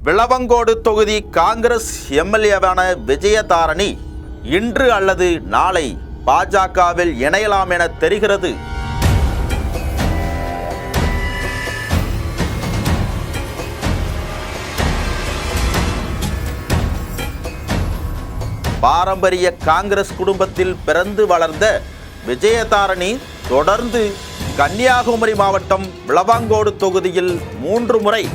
விளவங்கோடு தொகுதி காங்கிரஸ் எம்எல்ஏவான விஜயதாரணி இன்று அல்லது நாளை பாஜகவில் இணையலாம் என தெரிகிறது. பாரம்பரிய காங்கிரஸ் குடும்பத்தில் பிறந்து வளர்ந்த விஜயதாரணி தொடர்ந்து கன்னியாகுமரி மாவட்டம் விளவங்கோடு தொகுதியில் 3 முறை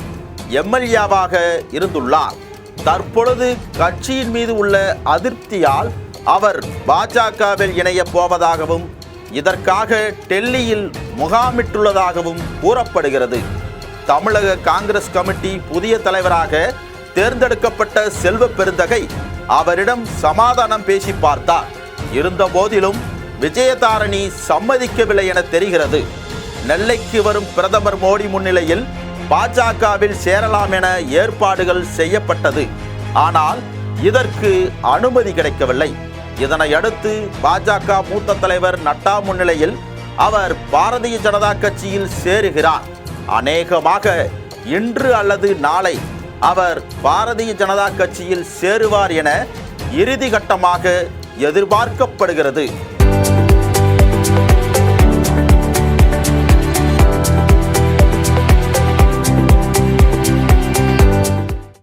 எம்எல்ஏவாக இருந்துள்ளார். தற்பொழுது கட்சியின் மீது உள்ள அதிருப்தியால் அவர் பாஜகவில் இணைய போவதாகவும் இதற்காக டெல்லியில் முகாமிட்டுள்ளதாகவும் கூறப்படுகிறது. தமிழக காங்கிரஸ் கமிட்டி புதிய தலைவராக தேர்ந்தெடுக்கப்பட்ட செல்வ பெருந்தகை அவரிடம் சமாதானம் பேசி பார்த்தார். இருந்த போதிலும் விஜயதாரணி சம்மதிக்கவில்லை என தெரிகிறது. நெல்லைக்கு வரும் பிரதமர் மோடி முன்னிலையில் பாஜகவில் சேரலாம் என ஏற்பாடுகள் செய்யப்பட்டது. ஆனால் இதற்கு அனுமதி கிடைக்கவில்லை. இதனை அடுத்து பாஜக மூத்த தலைவர் நட்டா முன்னிலையில் அவர் பாரதிய ஜனதா கட்சியில் சேருகிறார். அநேகமாக இன்று அல்லது நாளை அவர் பாரதிய ஜனதா கட்சியில் சேருவார் என இறுதி கட்டமாக எதிர்பார்க்கப்படுகிறது.